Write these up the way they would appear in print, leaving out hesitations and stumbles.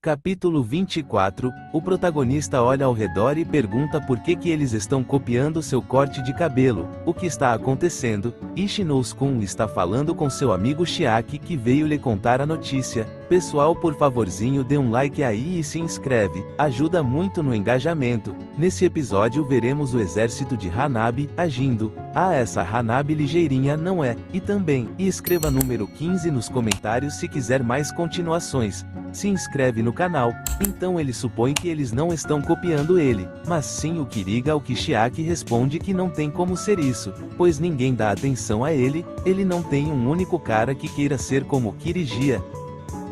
Capítulo 24, o protagonista olha ao redor e pergunta por que eles estão copiando seu corte de cabelo, o que está acontecendo. Ishinouskun está falando com seu amigo Chiaki que veio lhe contar a notícia. Pessoal, por favorzinho dê um like aí e se inscreve, ajuda muito no engajamento. Nesse episódio veremos o exército de Hanabi agindo. Essa Hanabi ligeirinha não é? E também, escreva número 15 nos comentários se quiser mais continuações. Se inscreve no canal, então ele supõe que eles não estão copiando ele, mas sim o Kiriga, ao que Chiaki responde que não tem como ser isso, pois ninguém dá atenção a ele não tem um único cara que queira ser como Kirigia.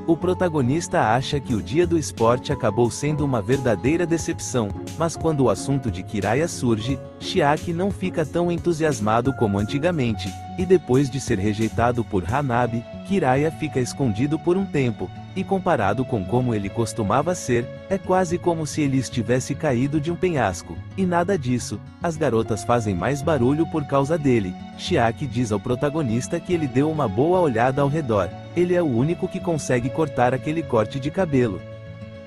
O protagonista acha que o dia do esporte acabou sendo uma verdadeira decepção, mas quando o assunto de Kiraya surge, Chiaki não fica tão entusiasmado como antigamente, e depois de ser rejeitado por Hanabi, Kiraya fica escondido por um tempo, e comparado com como ele costumava ser, é quase como se ele estivesse caído de um penhasco, e nada disso, as garotas fazem mais barulho por causa dele. Chiaki diz ao protagonista que ele deu uma boa olhada ao redor, ele é o único que consegue cortar aquele corte de cabelo.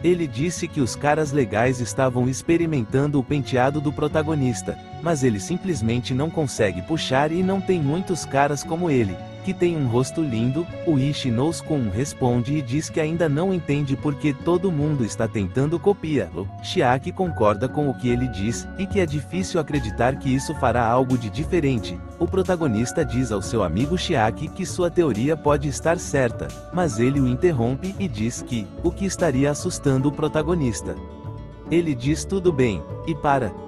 Ele disse que os caras legais estavam experimentando o penteado do protagonista, mas ele simplesmente não consegue puxar e não tem muitos caras como ele, que tem um rosto lindo. O Ishinouskun responde e diz que ainda não entende porque todo mundo está tentando copiá-lo. Chiaki concorda com o que ele diz, e que é difícil acreditar que isso fará algo de diferente. O protagonista diz ao seu amigo Chiaki que sua teoria pode estar certa, mas ele o interrompe e diz que, o que estaria assustando o protagonista. Ele diz tudo bem, e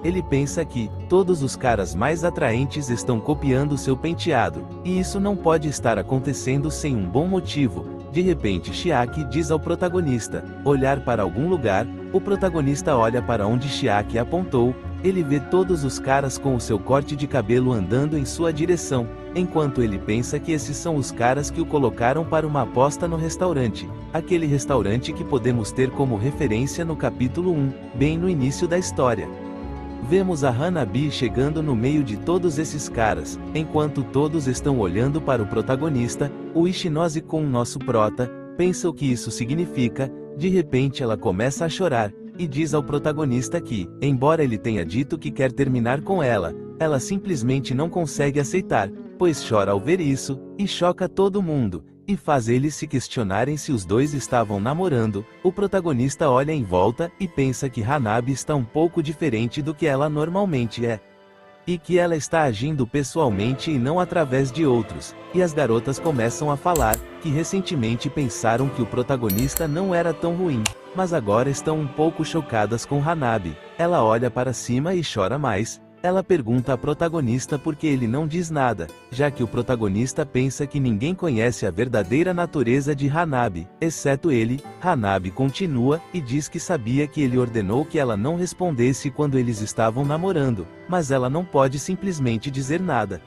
ele pensa que, todos os caras mais atraentes estão copiando seu penteado, e isso não pode estar acontecendo sem um bom motivo. De repente Chiaki diz ao protagonista, olhar para algum lugar. O protagonista olha para onde Chiaki apontou, ele vê todos os caras com o seu corte de cabelo andando em sua direção, enquanto ele pensa que esses são os caras que o colocaram para uma aposta no restaurante, aquele restaurante que podemos ter como referência no capítulo 1, bem no início da história. Vemos a Hanabi chegando no meio de todos esses caras, enquanto todos estão olhando para o protagonista. O Ishinouskun, nosso prota, pensa o que isso significa. De repente ela começa a chorar, e diz ao protagonista que, embora ele tenha dito que quer terminar com ela simplesmente não consegue aceitar, pois chora ao ver isso, e choca todo mundo, e faz eles se questionarem se os dois estavam namorando. O protagonista olha em volta, e pensa que Hanabi está um pouco diferente do que ela normalmente é, e que ela está agindo pessoalmente e não através de outros, e as garotas começam a falar, que recentemente pensaram que o protagonista não era tão ruim, mas agora estão um pouco chocadas com Hanabi. Ela olha para cima e chora mais. Ela pergunta à protagonista por que ele não diz nada, já que o protagonista pensa que ninguém conhece a verdadeira natureza de Hanabi, exceto ele. Hanabi continua, e diz que sabia que ele ordenou que ela não respondesse quando eles estavam namorando, mas ela não pode simplesmente dizer nada,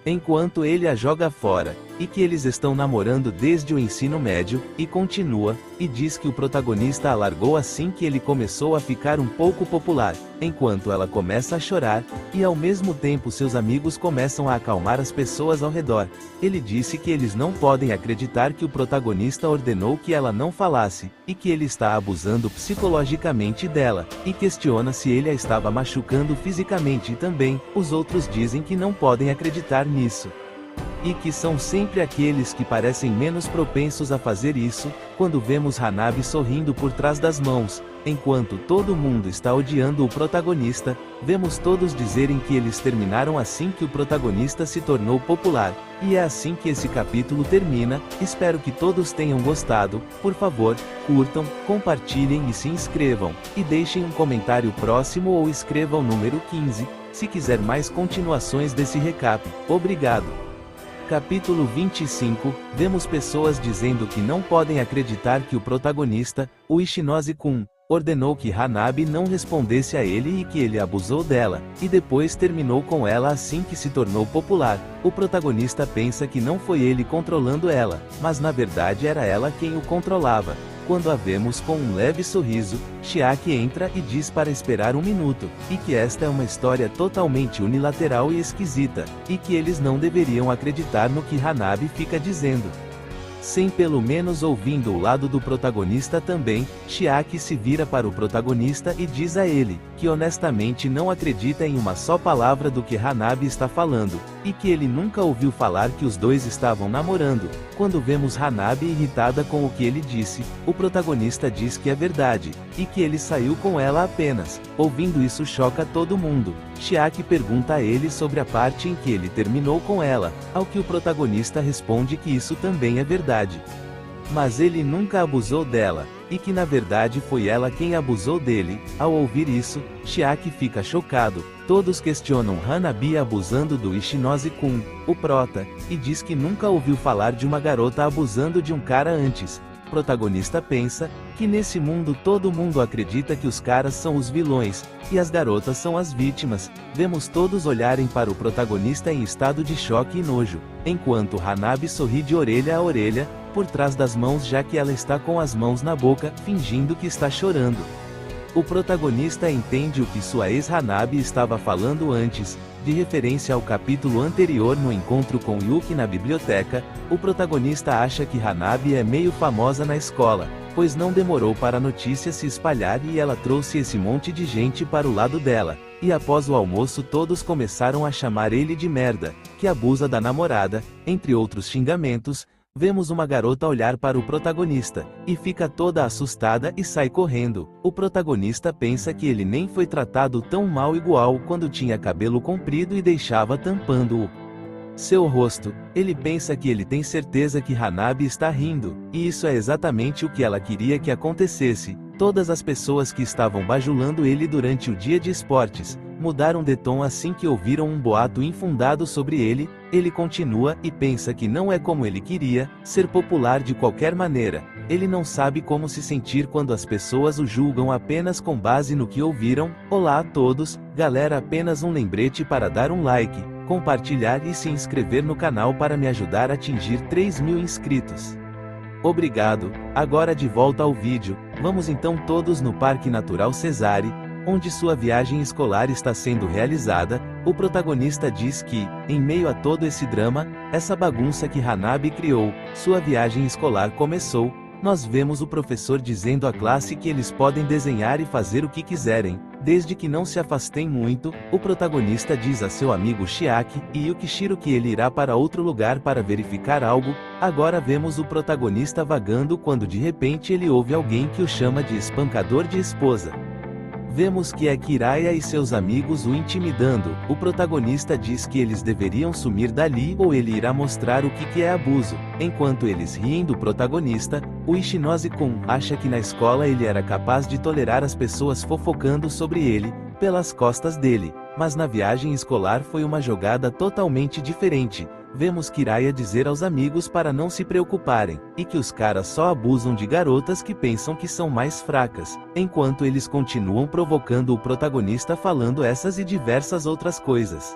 enquanto ele a joga fora, e que eles estão namorando desde o ensino médio, e continua, e diz que o protagonista a largou assim que ele começou a ficar um pouco popular, enquanto ela começa a chorar, e ao mesmo tempo seus amigos começam a acalmar as pessoas ao redor. Ele disse que eles não podem acreditar que o protagonista ordenou que ela não falasse, e que ele está abusando psicologicamente dela, e questiona se ele a estava machucando fisicamente também. Os outros dizem que não podem acreditar nisso, e que são sempre aqueles que parecem menos propensos a fazer isso. Quando vemos Hanabi sorrindo por trás das mãos, enquanto todo mundo está odiando o protagonista, vemos todos dizerem que eles terminaram assim que o protagonista se tornou popular, e é assim que esse capítulo termina. Espero que todos tenham gostado. Por favor, curtam, compartilhem e se inscrevam, e deixem um comentário próximo ou escrevam o número 15, se quiser mais continuações desse recap. Obrigado. Capítulo 25, vemos pessoas dizendo que não podem acreditar que o protagonista, o Ishinouskun, ordenou que Hanabi não respondesse a ele e que ele abusou dela, e depois terminou com ela assim que se tornou popular. O protagonista pensa que não foi ele controlando ela, mas na verdade era ela quem o controlava. Quando a vemos com um leve sorriso, Chiaki entra e diz para esperar um minuto, e que esta é uma história totalmente unilateral e esquisita, e que eles não deveriam acreditar no que Hanabi fica dizendo. Sem pelo menos ouvindo o lado do protagonista também, Chiaki se vira para o protagonista e diz a ele, que honestamente não acredita em uma só palavra do que Hanabi está falando, e que ele nunca ouviu falar que os dois estavam namorando. Quando vemos Hanabi irritada com o que ele disse, o protagonista diz que é verdade, e que ele saiu com ela apenas. Ouvindo isso choca todo mundo. Chiaki pergunta a ele sobre a parte em que ele terminou com ela, ao que o protagonista responde que isso também é verdade. Mas ele nunca abusou dela, e que na verdade foi ela quem abusou dele. Ao ouvir isso, Chiaki fica chocado. Todos questionam Hanabi abusando do Ishinose-kun, o prota, e diz que nunca ouviu falar de uma garota abusando de um cara antes. O protagonista pensa que nesse mundo todo mundo acredita que os caras são os vilões, e as garotas são as vítimas. Vemos todos olharem para o protagonista em estado de choque e nojo, enquanto Hanabi sorri de orelha a orelha, por trás das mãos, já que ela está com as mãos na boca, fingindo que está chorando. O protagonista entende o que sua ex-Hanabi estava falando antes, de referência ao capítulo anterior no encontro com Yuki na biblioteca. O protagonista acha que Hanabi é meio famosa na escola, pois não demorou para a notícia se espalhar e ela trouxe esse monte de gente para o lado dela, e após o almoço todos começaram a chamar ele de merda, que abusa da namorada, entre outros xingamentos. Vemos uma garota olhar para o protagonista, e fica toda assustada e sai correndo. O protagonista pensa que ele nem foi tratado tão mal igual quando tinha cabelo comprido e deixava tampando seu rosto. Ele pensa que ele tem certeza que Hanabi está rindo, e isso é exatamente o que ela queria que acontecesse. Todas as pessoas que estavam bajulando ele durante o dia de esportes, mudaram de tom assim que ouviram um boato infundado sobre ele. Ele continua e pensa que não é como ele queria, ser popular de qualquer maneira. Ele não sabe como se sentir quando as pessoas o julgam apenas com base no que ouviram. Olá a todos, galera, apenas um lembrete para dar um like, compartilhar e se inscrever no canal para me ajudar a atingir 3.000 inscritos. Obrigado. Agora de volta ao vídeo, vamos então todos no Parque Natural Cesare, onde sua viagem escolar está sendo realizada. O protagonista diz que, em meio a todo esse drama, essa bagunça que Hanabi criou, sua viagem escolar começou. Nós vemos o professor dizendo à classe que eles podem desenhar e fazer o que quiserem, desde que não se afastem muito. O protagonista diz a seu amigo Chiaki e Yukishiro que ele irá para outro lugar para verificar algo. Agora vemos o protagonista vagando quando de repente ele ouve alguém que o chama de espancador de esposa. Vemos que é Kiraya e seus amigos o intimidando. O protagonista diz que eles deveriam sumir dali ou ele irá mostrar o que é abuso. Enquanto eles riem do protagonista, o Ishinose-kun acha que na escola ele era capaz de tolerar as pessoas fofocando sobre ele, pelas costas dele, mas na viagem escolar foi uma jogada totalmente diferente. Vemos Kiraya dizer aos amigos para não se preocuparem, e que os caras só abusam de garotas que pensam que são mais fracas, enquanto eles continuam provocando o protagonista falando essas e diversas outras coisas.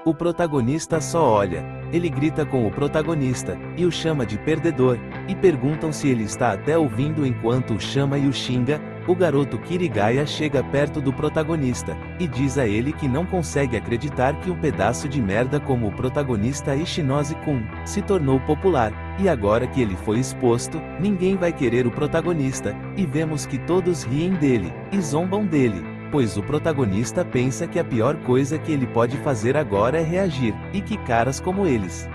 O protagonista só olha. Ele grita com o protagonista, e o chama de perdedor, e perguntam se ele está até ouvindo enquanto o chama e o xinga. O garoto Kirigaya chega perto do protagonista, e diz a ele que não consegue acreditar que um pedaço de merda como o protagonista Ishinose-kun se tornou popular, e agora que ele foi exposto, ninguém vai querer o protagonista, e vemos que todos riem dele, e zombam dele, pois o protagonista pensa que a pior coisa que ele pode fazer agora é reagir, e que caras como eles,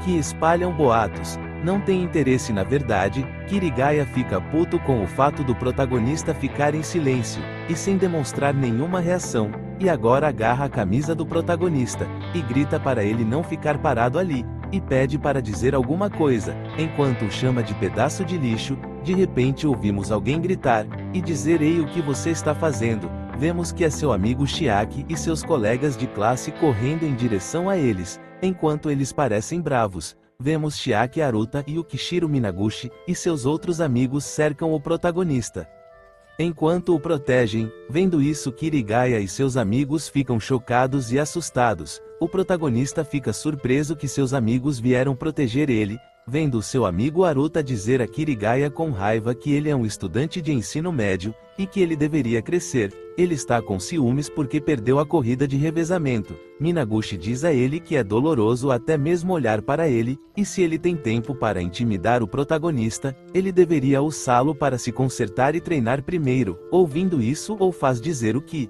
que espalham boatos, não tem interesse na verdade. Kirigaya fica puto com o fato do protagonista ficar em silêncio, e sem demonstrar nenhuma reação, e agora agarra a camisa do protagonista, e grita para ele não ficar parado ali, e pede para dizer alguma coisa, enquanto o chama de pedaço de lixo. De repente ouvimos alguém gritar, e dizer: "Ei, o que você está fazendo?" Vemos que é seu amigo Chiaki e seus colegas de classe correndo em direção a eles, enquanto eles parecem bravos. Vemos Chiaki Aruta e Yukishiro Minaguchi e seus outros amigos cercam o protagonista, enquanto o protegem. Vendo isso, Kirigaya e seus amigos ficam chocados e assustados. O protagonista fica surpreso que seus amigos vieram proteger ele, Vendo seu amigo Aruta dizer a Kirigaya com raiva que ele é um estudante de ensino médio, e que ele deveria crescer, ele está com ciúmes porque perdeu a corrida de revezamento. Minaguchi diz a ele que é doloroso até mesmo olhar para ele, e se ele tem tempo para intimidar o protagonista, ele deveria usá-lo para se consertar e treinar primeiro. Ouvindo isso, ou faz dizer o que?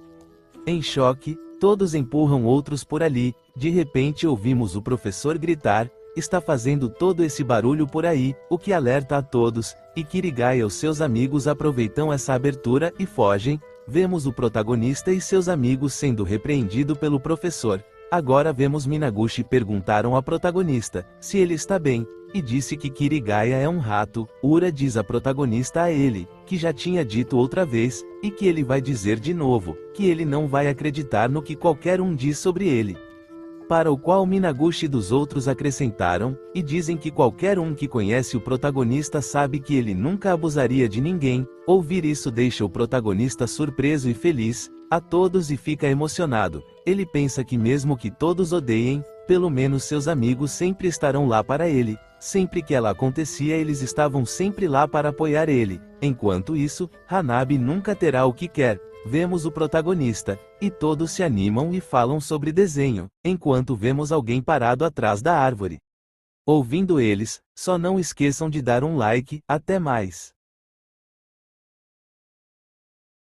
Em choque, todos empurram outros por ali. De repente ouvimos o professor gritar: está fazendo todo esse barulho por aí, o que alerta a todos, e Kirigaya e os seus amigos aproveitam essa abertura e fogem. Vemos o protagonista e seus amigos sendo repreendidos pelo professor. Agora vemos Minaguchi perguntaram ao protagonista se ele está bem, e disse que Kirigaya é um rato. Ura diz a protagonista a ele, que já tinha dito outra vez, e que ele vai dizer de novo, que ele não vai acreditar no que qualquer um diz sobre ele. Para o qual Minaguchi e dos outros acrescentaram, e dizem que qualquer um que conhece o protagonista sabe que ele nunca abusaria de ninguém. Ouvir isso deixa o protagonista surpreso e feliz, a todos, e fica emocionado. Ele pensa que mesmo que todos odeiem, pelo menos seus amigos sempre estarão lá para ele. Sempre que ela acontecia eles estavam sempre lá para apoiar ele. Enquanto isso, Hanabi nunca terá o que quer. Vemos o protagonista, e todos se animam e falam sobre desenho, enquanto vemos alguém parado atrás da árvore. Ouvindo eles, só não esqueçam de dar um like. Até mais.